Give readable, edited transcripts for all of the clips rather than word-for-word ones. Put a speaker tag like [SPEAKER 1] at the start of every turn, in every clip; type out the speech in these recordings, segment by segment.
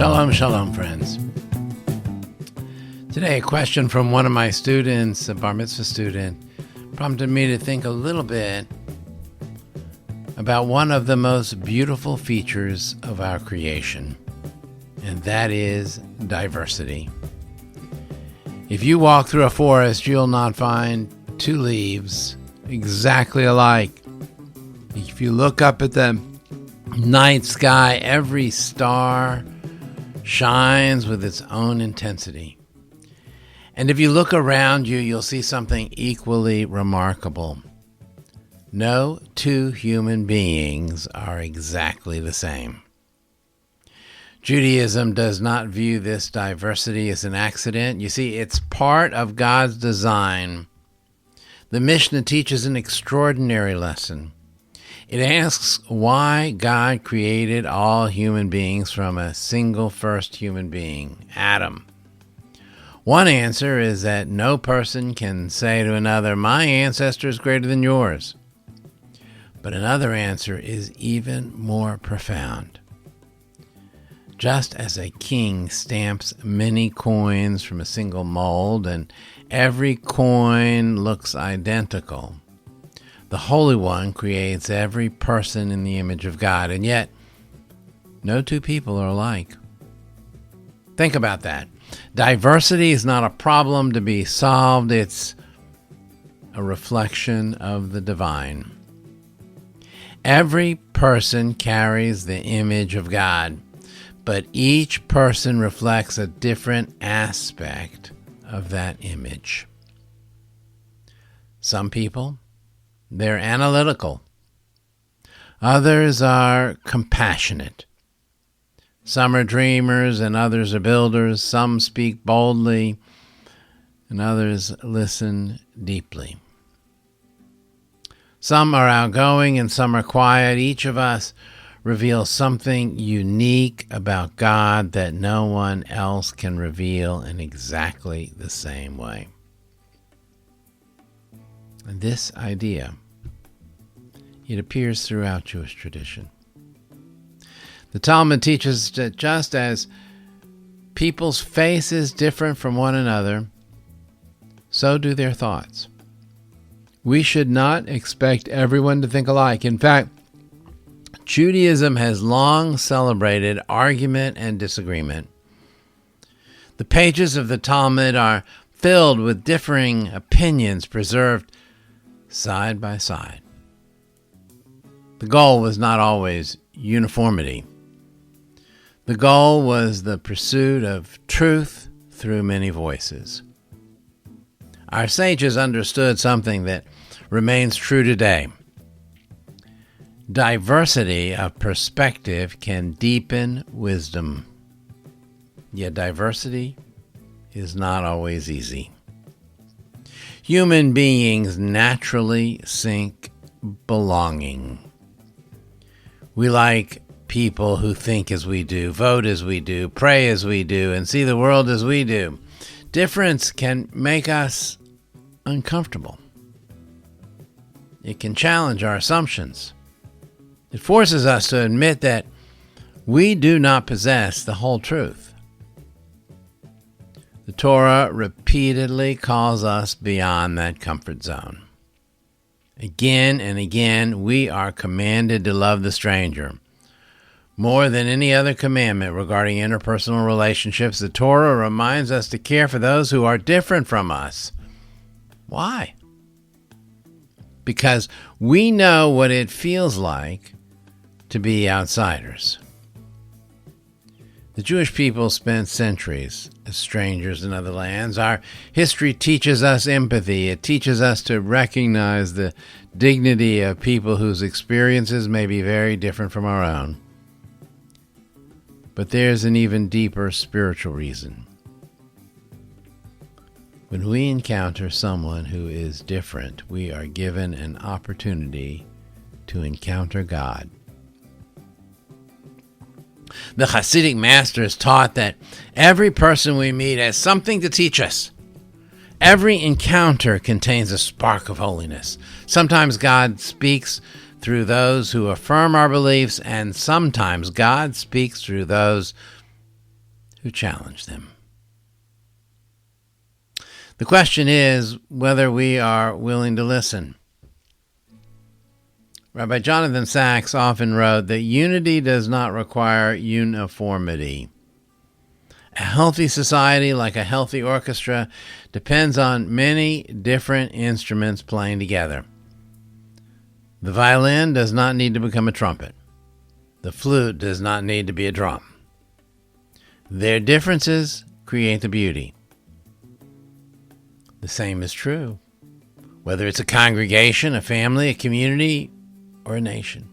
[SPEAKER 1] Shalom, shalom, friends. Today, a question from one of my students, a bar mitzvah student, prompted me to think a little bit about one of the most beautiful features of our creation, and that is diversity. If you walk through a forest, you'll not find two leaves exactly alike. If you look up at the night sky, every star shines with its own intensity. And if you look around you, you'll see something equally remarkable. No two human beings are exactly the same. Judaism does not view this diversity as an accident. You see, it's part of God's design. The Mishnah teaches an extraordinary lesson. It asks why God created all human beings from a single first human being, Adam. One answer is that no person can say to another, "My ancestor is greater than yours." But another answer is even more profound. Just as a king stamps many coins from a single mold and every coin looks identical, the Holy One creates every person in the image of God, and yet no two people are alike. Think about that. Diversity is not a problem to be solved. It's a reflection of the divine. Every person carries the image of God, but each person reflects a different aspect of that image. Some people, they're analytical. Others are compassionate. Some are dreamers and others are builders. Some speak boldly and others listen deeply. Some are outgoing and some are quiet. Each of us reveals something unique about God that no one else can reveal in exactly the same way. And this idea, it appears throughout Jewish tradition. The Talmud teaches that just as people's faces differ from one another, so do their thoughts. We should not expect everyone to think alike. In fact, Judaism has long celebrated argument and disagreement. The pages of the Talmud are filled with differing opinions preserved side by side. The goal was not always uniformity. The goal was the pursuit of truth through many voices. Our sages understood something that remains true today. Diversity of perspective can deepen wisdom. Yet diversity is not always easy. Human beings naturally seek belonging. We like people who think as we do, vote as we do, pray as we do, and see the world as we do. Difference can make us uncomfortable. It can challenge our assumptions. It forces us to admit that we do not possess the whole truth. The Torah repeatedly calls us beyond that comfort zone. Again and again, we are commanded to love the stranger. More than any other commandment regarding interpersonal relationships, the Torah reminds us to care for those who are different from us. Why? Because we know what it feels like to be outsiders. The Jewish people spent centuries as strangers in other lands. Our history teaches us empathy. It teaches us to recognize the dignity of people whose experiences may be very different from our own. But there's an even deeper spiritual reason. When we encounter someone who is different, we are given an opportunity to encounter God. The Hasidic masters taught that every person we meet has something to teach us. Every encounter contains a spark of holiness. Sometimes God speaks through those who affirm our beliefs, and sometimes God speaks through those to challenge them. The question is whether we are willing to listen. Rabbi Jonathan Sacks often wrote that unity does not require uniformity. A healthy society, like a healthy orchestra, depends on many different instruments playing together. The violin does not need to become a trumpet. The flute does not need to be a drum. Their differences create the beauty. The same is true, whether it's a congregation, a family, a community, or a nation.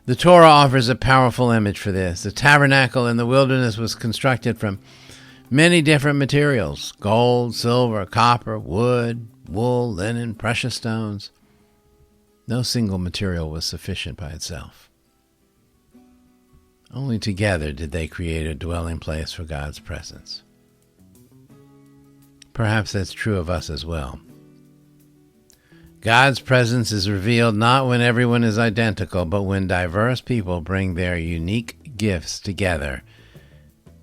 [SPEAKER 1] The Torah offers a powerful image for this. The tabernacle in the wilderness was constructed from many different materials: gold, silver, copper, wood, wool, linen, precious stones. No single material was sufficient by itself. Only together did they create a dwelling place for God's presence. Perhaps that's true of us as well. God's presence is revealed not when everyone is identical, but when diverse people bring their unique gifts together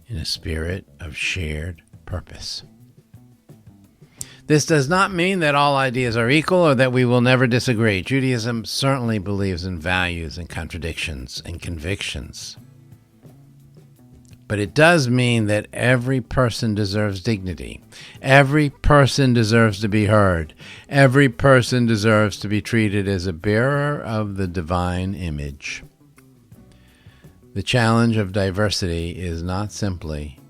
[SPEAKER 1] in a spirit of shared purpose. This does not mean that all ideas are equal or that we will never disagree. Judaism certainly believes in values and contradictions and convictions. But it does mean that every person deserves dignity. Every person deserves to be heard. Every person deserves to be treated as a bearer of the divine image. The challenge of diversity is not simply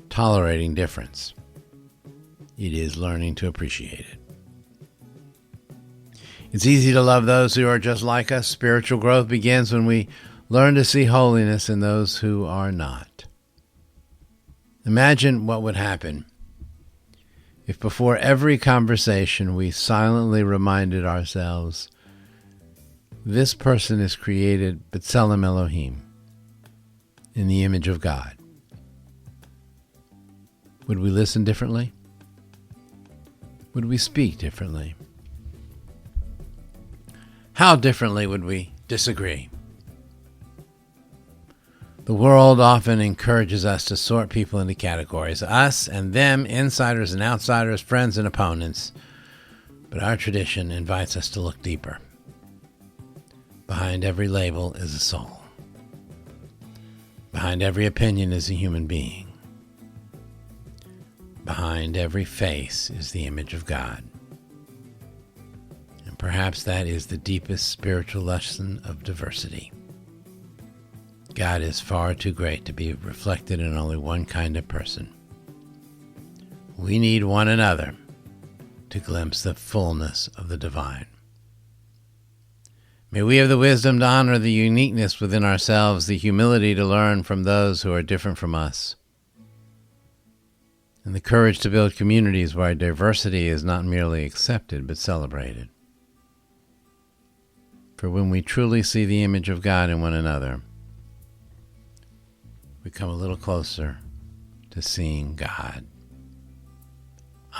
[SPEAKER 1] tolerating difference. It is learning to appreciate it. It's easy to love those who are just like us. Spiritual growth begins when we learn to see holiness in those who are not. Imagine what would happen if before every conversation we silently reminded ourselves, this person is created B'Tselem Elohim, in the image of God. Would we listen differently? Would we speak differently? How differently would we disagree? The world often encourages us to sort people into categories, us and them, insiders and outsiders, friends and opponents. But our tradition invites us to look deeper. Behind every label is a soul. Behind every opinion is a human being. Behind every face is the image of God. And perhaps that is the deepest spiritual lesson of diversity. God is far too great to be reflected in only one kind of person. We need one another to glimpse the fullness of the divine. May we have the wisdom to honor the uniqueness within ourselves, the humility to learn from those who are different from us, and the courage to build communities where diversity is not merely accepted but celebrated. For when we truly see the image of God in one another, we come a little closer to seeing God.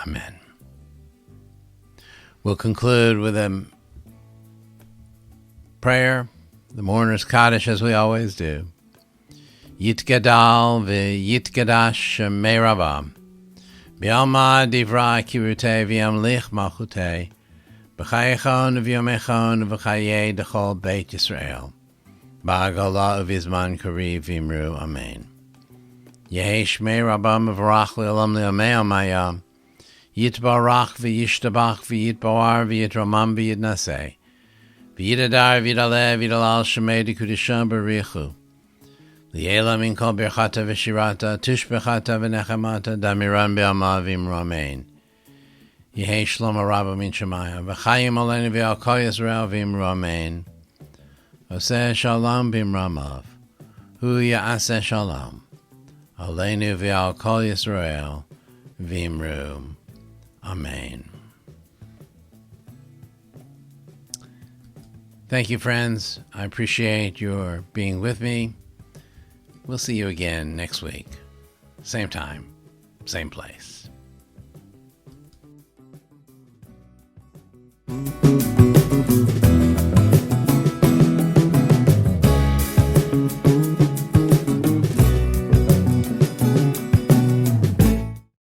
[SPEAKER 1] Amen. We'll conclude with a prayer, the mourner's Kaddish, as we always do. Yitgadal v'yitgadash me'rava, b'alma divra kirute v'yamlich malchute, b'chayechon v'yomechon v'chayei d'chol Beit Yisrael. Ba'agala uvizman kariv v'imru, amen. Yehi shmei rabam v'varach le'olam le'amei amaya, yitbarach v'yishtabach v'yitbawar v'yitramam v'yitnaseh, v'yitadar v'yidaleh v'yidalal shemei d'kudisham b'richu, li'ela min kol birchata v'shirata, tushbechata v'nechamata, damiran b'alma v'imru, amen. Yehi shlomo rabba min shemaya, v'chayim olenu v'al kol Yisrael v'imru, amen. Oseh shalom b'imramav, hu ya'aseh shalom, aleinu v'al kol Yisrael v'imru, amen. Thank you, friends. I appreciate your being with me. We'll see you again next week. Same time, same place.